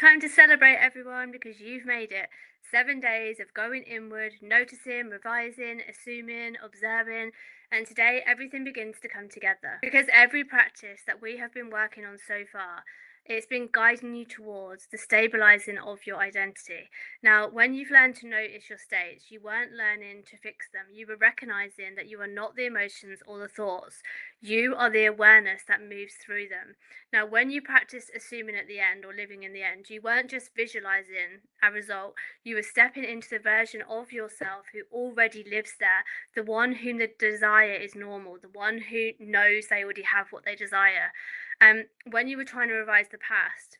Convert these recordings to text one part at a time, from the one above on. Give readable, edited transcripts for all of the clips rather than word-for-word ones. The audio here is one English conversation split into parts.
time to celebrate, everyone, because you've made it. 7 days of going inward, noticing, revising, assuming, observing, and today everything begins to come together. Because every practice that we have been working on so far, it's been guiding you towards the stabilizing of your identity. Now, when you've learned to notice your states, you weren't learning to fix them. You were recognizing that you are not the emotions or the thoughts. You are the awareness that moves through them. Now, when you practice assuming at the end or living in the end, you weren't just visualizing a result, you were stepping into the version of yourself who already lives there, the one whom the desire is normal, the one who knows they already have what they desire. When you were trying to revise the past,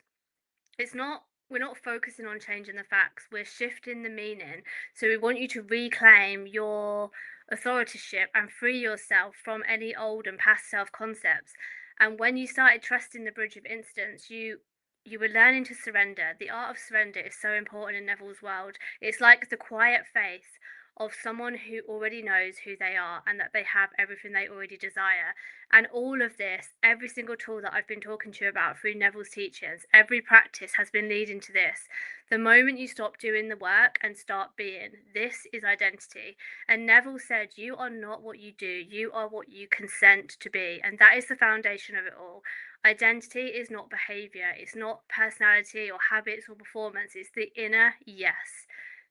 we're not focusing on changing the facts, we're shifting the meaning. So we want you to reclaim your authorship and free yourself from any old and past self concepts. And when you started trusting the bridge of instance, you were learning to surrender. The art of surrender is so important in Neville's world. It's like the quiet faith of someone who already knows who they are and that they have everything they already desire. And all of this, every single tool that I've been talking to you about through Neville's teachings, every practice has been leading to this. The moment you stop doing the work and start being, this is identity. And Neville said, you are not what you do, you are what you consent to be. And that is the foundation of it all. Identity is not behavior, it's not personality or habits or performance, it's the inner yes.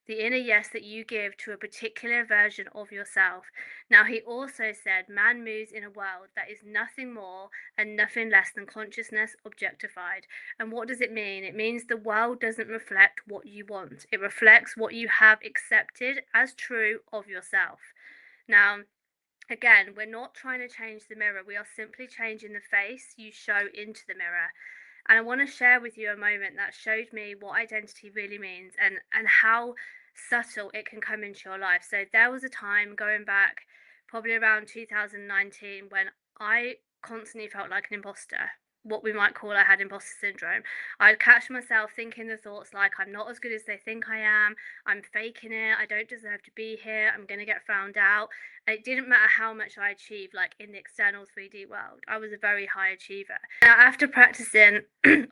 The inner yes that you give to a particular version of yourself. Now, he also said, man moves in a world that is nothing more and nothing less than consciousness objectified. And what does it mean? It means the world doesn't reflect what you want, it reflects what you have accepted as true of yourself. Now, again, we're not trying to change the mirror, we are simply changing the face you show into the mirror. And I want to share with you a moment that showed me what identity really means and how subtle it can come into your life. So there was a time going back probably around 2019 when I constantly felt like an imposter. What we might call I had imposter syndrome. I'd catch myself thinking the thoughts like I'm not as good as they think I am, I'm faking it, I don't deserve to be here, I'm gonna get found out. And it didn't matter how much I achieved, like in the external 3D world. I was a very high achiever. Now, after practicing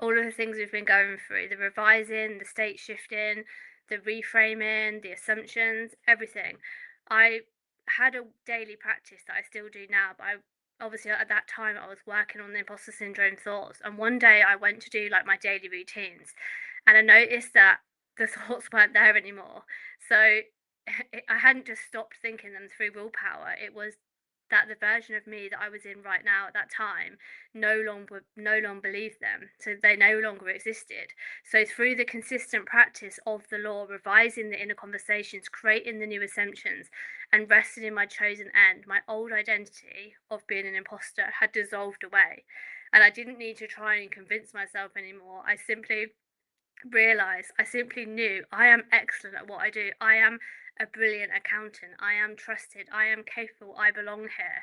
all of the things we've been going through, the revising, the state shifting, the reframing, the assumptions, everything, I had a daily practice that I still do now, but I obviously at that time I was working on the imposter syndrome thoughts. And one day I went to do like my daily routines and I noticed that the thoughts weren't there anymore. So I hadn't just stopped thinking them through willpower. It was that the version of me that I was in right now at that time no longer believed them, so they no longer existed. So through the consistent practice of the law, revising the inner conversations, creating the new assumptions, and resting in my chosen end, my old identity of being an imposter had dissolved away, and I didn't need to try and convince myself anymore. I simply knew I am excellent at what I do. I am a brilliant accountant. I am trusted. I am capable. I belong here.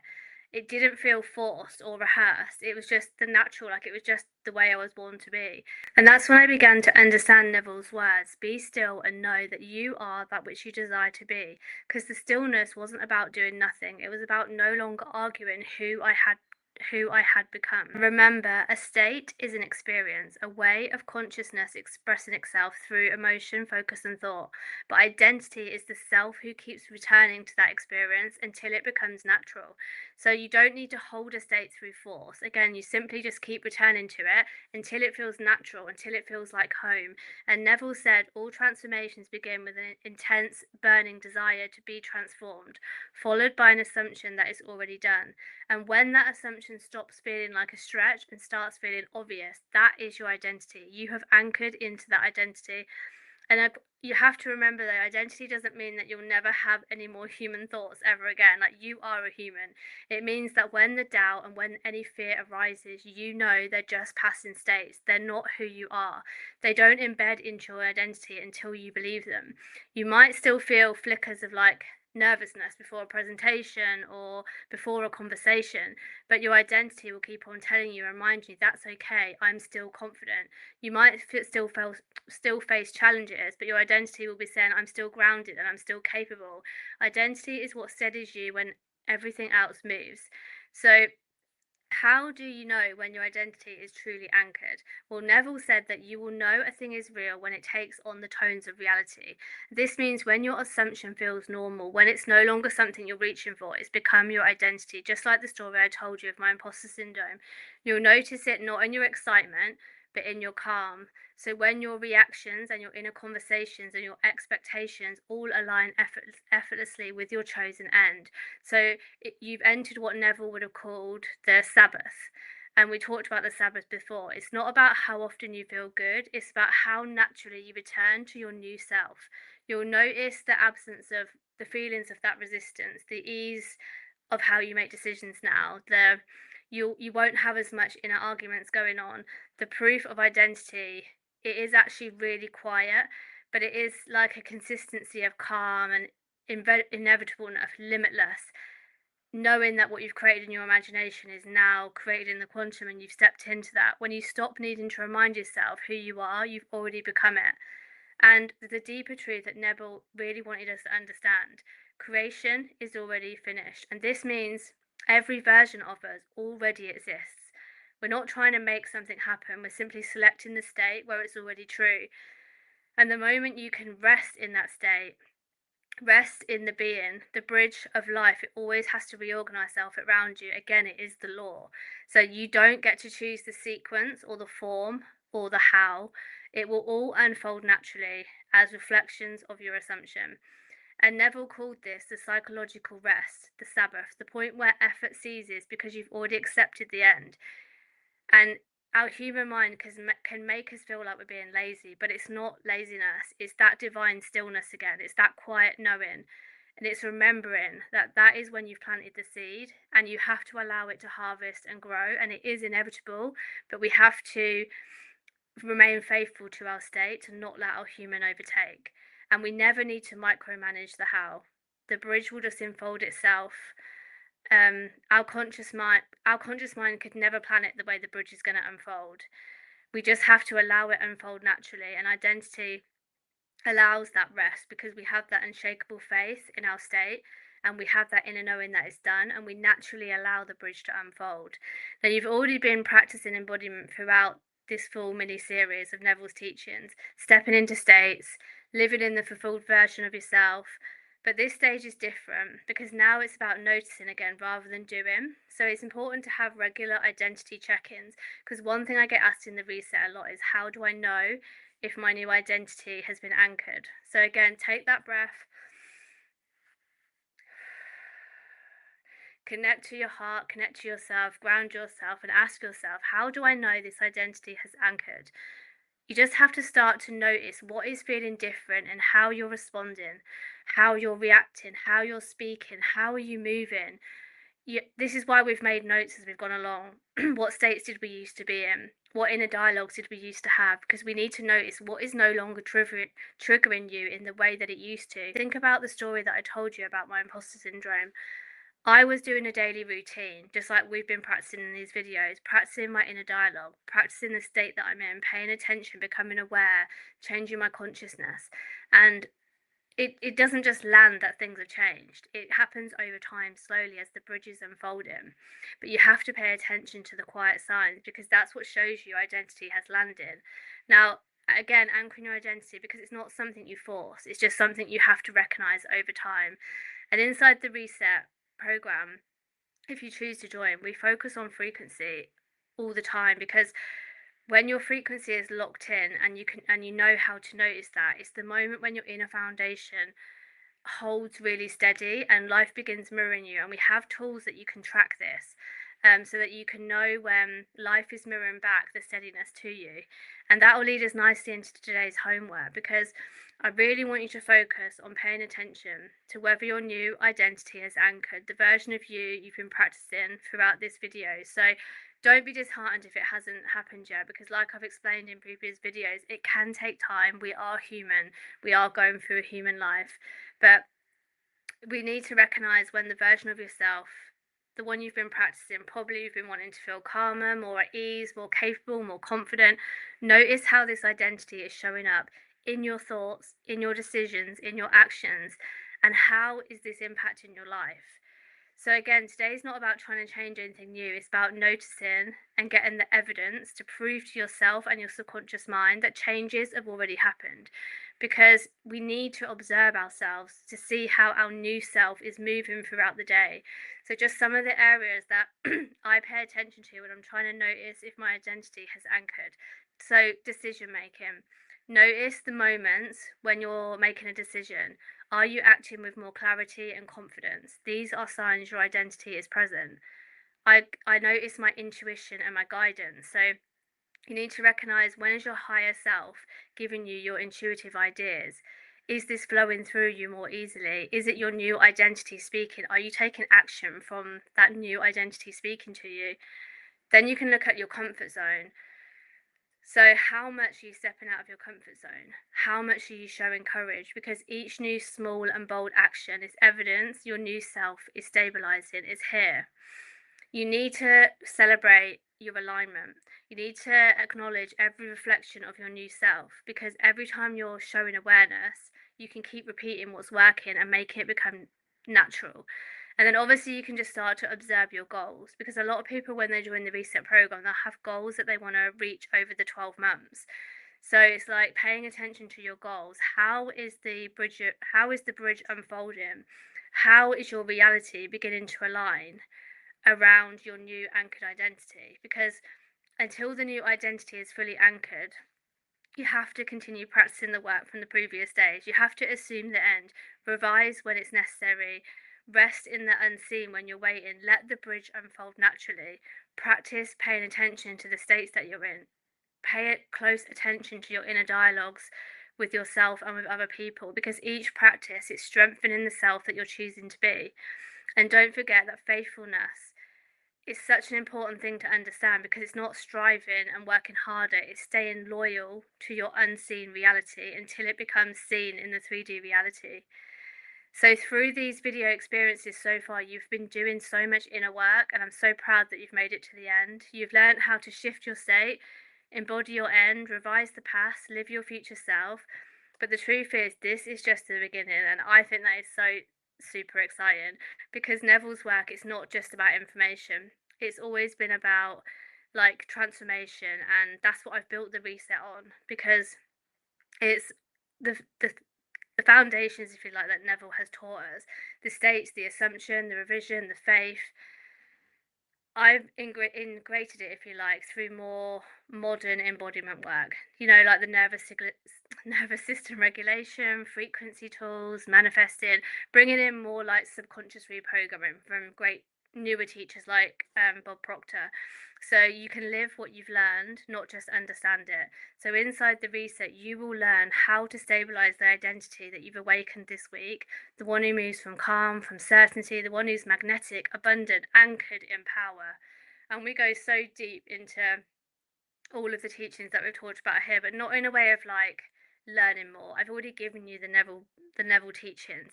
It didn't feel forced or rehearsed. It was just the natural, like it was just the way I was born to be. And that's when I began to understand Neville's words: be still and know that you are that which you desire to be. Because the stillness wasn't about doing nothing, it was about no longer arguing who I had become. Remember, a state is an experience, a way of consciousness expressing itself through emotion, focus, and thought. But identity is the self who keeps returning to that experience until it becomes natural. So you don't need to hold a state through force. Again, you simply just keep returning to it until it feels natural, until it feels like home. And Neville said all transformations begin with an intense, burning desire to be transformed, followed by an assumption that is already done. And when that assumption stops feeling like a stretch and starts feeling obvious, that is your identity. You have anchored into that identity. And you have to remember that identity doesn't mean that you'll never have any more human thoughts ever again. Like, you are a human. It means that when the doubt and when any fear arises, you know they're just passing states. They're not who you are. They don't embed into your identity until you believe them. You might still feel flickers of like nervousness before a presentation or before a conversation, but your identity will keep on telling you, remind you, that's okay, I'm still confident. You might still face challenges, but your identity will be saying, I'm still grounded and I'm still capable. Identity is what steadies you when everything else moves. So How do you know when your identity is truly anchored? Well, Neville said that you will know a thing is real when it takes on the tones of reality. This means when your assumption feels normal, when it's no longer something you're reaching for, it's become your identity. Just like the story I told you of my imposter syndrome. You'll notice it not in your excitement, but in your calm. So when your reactions and your inner conversations and your expectations all align effortlessly with your chosen end. So you've entered what Neville would have called the Sabbath. And we talked about the Sabbath before. It's not about how often you feel good, it's about how naturally you return to your new self. You'll notice the absence of the feelings of that resistance, the ease of how you make decisions now, you won't have as much inner arguments going on. The proof of identity, it is actually really quiet, but it is like a consistency of calm and inevitable enough, limitless, knowing that what you've created in your imagination is now created in the quantum and you've stepped into that. When you stop needing to remind yourself who you are, you've already become it. And the deeper truth that Neville really wanted us to understand, creation is already finished. And this means every version of us already exists. We're not trying to make something happen, we're simply selecting the state where it's already true. And the moment you can rest in that state, rest in the being, the bridge of life, it always has to reorganize itself around you. Again, it is the law. So you don't get to choose the sequence or the form or the how. It will all unfold naturally as reflections of your assumption. And Neville called this the psychological rest, the Sabbath, the point where effort ceases because you've already accepted the end. And our human mind can make us feel like we're being lazy, but it's not laziness. It's that divine stillness again. It's that quiet knowing. And it's remembering that that is when you've planted the seed and you have to allow it to harvest and grow. And it is inevitable, but we have to remain faithful to our state to not let our human overtake. And we never need to micromanage the how. The bridge will just unfold itself. Our conscious mind could never plan it the way the bridge is going to unfold. We just have to allow it unfold naturally, and identity allows that rest because we have that unshakable faith in our state, and we have that inner knowing that it's done, and we naturally allow the bridge to unfold. Now, you've already been practicing embodiment throughout this full mini series of Neville's teachings, stepping into states, living in the fulfilled version of yourself. But this stage is different because now it's about noticing again rather than doing. So it's important to have regular identity check ins because one thing I get asked in the reset a lot is how do I know if my new identity has been anchored? So again, take that breath, connect to your heart, connect to yourself, ground yourself, and ask yourself, how do I know this identity has anchored? You just have to start to notice what is feeling different and how you're responding, how you're reacting, how you're speaking, how are you moving. This is why we've made notes as we've gone along. What states did we used to be in? What inner dialogues did we used to have? Because we need to notice what is no longer triggering you in the way that it used to. Think about the story that I told you about my imposter syndrome. I was doing a daily routine, just like we've been practicing in these videos, practicing my inner dialogue, practicing the state that I'm in, paying attention, becoming aware, changing my consciousness. And it doesn't just land that things have changed. It happens over time, slowly, as the bridge is unfolding. But you have to pay attention to the quiet signs because that's what shows you identity has landed. Now, again, anchoring your identity because it's not something you force, it's just something you have to recognize over time. And inside the reset program, if you choose to join, we focus on frequency all the time because when your frequency is locked in and you know how to notice that, it's the moment when your inner foundation holds really steady and life begins mirroring you. And we have tools that you can track this, so that you can know when life is mirroring back the steadiness to you. And that will lead us nicely into today's homework because I really want you to focus on paying attention to whether your new identity has anchored the version of you you've been practicing throughout this video. So don't be disheartened if it hasn't happened yet, because like I've explained in previous videos, it can take time. We are human. We are going through a human life. But we need to recognize when the version of yourself, the one you've been practicing, probably you've been wanting to feel calmer, more at ease, more capable, more confident. Notice how this identity is showing up in your thoughts, in your decisions, in your actions, and how is this impacting your life? So again, today's not about trying to change anything new. It's about noticing and getting the evidence to prove to yourself and your subconscious mind that changes have already happened. Because we need to observe ourselves to see how our new self is moving throughout the day. So just some of the areas that I pay attention to when I'm trying to notice if my identity has anchored. So decision making. Notice the moments when you're making a decision. Are you acting with more clarity and confidence? These are signs your identity is present. I notice my intuition and my guidance. So you need to recognize, when is your higher self giving you your intuitive ideas? Is this flowing through you more easily? Is it your new identity speaking? Are you taking action from that new identity speaking to you? Then you can look at your comfort zone. So, how much are you stepping out of your comfort zone? How much are you showing courage? Because each new small and bold action is evidence your new self is stabilizing, is here. You need to celebrate your alignment. You need to acknowledge every reflection of your new self, because every time you're showing awareness, you can keep repeating what's working and making it become natural. And then obviously you can just start to observe your goals, because a lot of people, when they join the reset program, they'll have goals that they want to reach over the 12 months. So it's like paying attention to your goals. How is the bridge unfolding? How is your reality beginning to align around your new anchored identity? Because until the new identity is fully anchored, you have to continue practicing the work from the previous days. You have to assume the end, revise when it's necessary, rest in the unseen when you're waiting, let the bridge unfold naturally, practice paying attention to the states that you're in, pay close attention to your inner dialogues with yourself and with other people, because each practice is strengthening the self that you're choosing to be. And don't forget that faithfulness is such an important thing to understand, because it's not striving and working harder, it's staying loyal to your unseen reality until it becomes seen in the 3D reality. So, through these video experiences so far, you've been doing so much inner work, and I'm so proud that you've made it to the end. You've learned how to shift your state, embody your end, revise the past, live your future self. But the truth is, this is just the beginning, and I think that is so super exciting, because Neville's work is not just about information, it's always been about like transformation, and that's what I've built the reset on, because it's the the the foundations, if you like, that Neville has taught us, the states, the assumption, the revision, the faith. I've integrated it, if you like, through more modern embodiment work. You know, like the nervous system regulation, frequency tools, manifesting, bringing in more like subconscious reprogramming from great newer teachers like Bob Proctor. So you can live what you've learned, not just understand it. So inside the reset, you will learn how to stabilize the identity that you've awakened this week, the one who moves from calm, from certainty, the one who's magnetic, abundant, anchored in power. And we go so deep into all of the teachings that we've talked about here, but not in a way of like learning more. I've already given you the Neville teachings.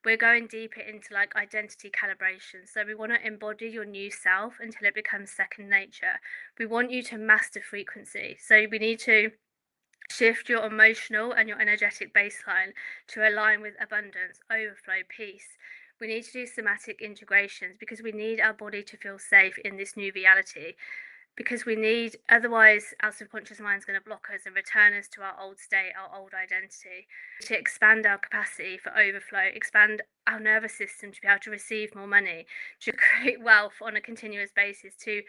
We're going deeper into like identity calibration. So we want to embody your new self until it becomes second nature. We want you to master frequency. So we need to shift your emotional and your energetic baseline to align with abundance, overflow, peace. We need to do somatic integrations, because we need our body to feel safe in this new reality. Because we need, otherwise, our subconscious mind is going to block us and return us to our old state, our old identity. To expand our capacity for overflow, expand our nervous system to be able to receive more money, to create wealth on a continuous basis, to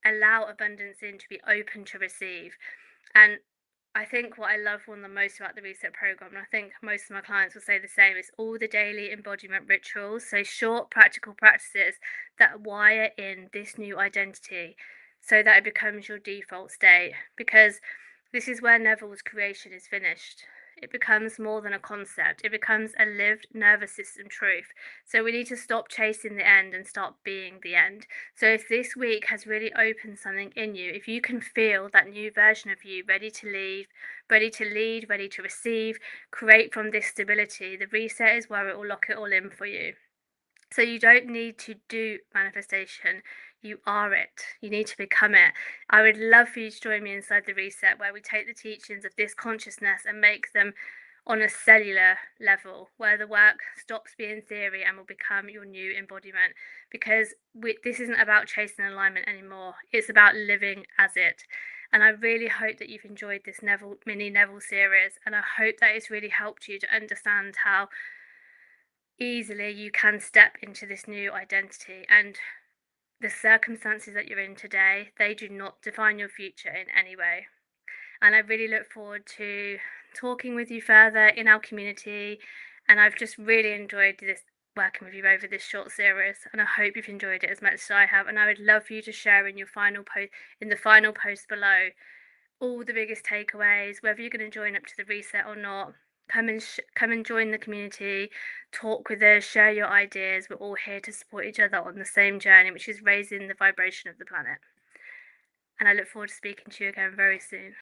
allow abundance in, to be open to receive. And I think what I love one the most about the reset program, and I think most of my clients will say the same, is all the daily embodiment rituals. So short, practical practices that wire in this new identity so that it becomes your default state. Because this is where Neville's creation is finished. It becomes more than a concept, it becomes a lived nervous system truth. So we need to stop chasing the end and start being the end. So if this week has really opened something in you, if you can feel that new version of you ready to leave, ready to lead, ready to receive, create from this stability, the reset is where it will lock it all in for you. So you don't need to do manifestation. You are it. You need to become it. I would love for you to join me inside the reset, where we take the teachings of this consciousness and make them on a cellular level, where the work stops being theory and will become your new embodiment. Because this isn't about chasing alignment anymore, it's about living as it. And I really hope that you've enjoyed this mini Neville series, and I hope that it's really helped you to understand how easily you can step into this new identity. And the circumstances that you're in today, they do not define your future in any way. And I really look forward to talking with you further in our community. And I've just really enjoyed this working with you over this short series, and I hope you've enjoyed it as much as I have. And I would love for you to share in your final post, in the final post below, all the biggest takeaways, whether you're going to join up to the reset or not. Come and join the community, talk with us, share your ideas. We're all here to support each other on the same journey, which is raising the vibration of the planet. And I look forward to speaking to you again very soon.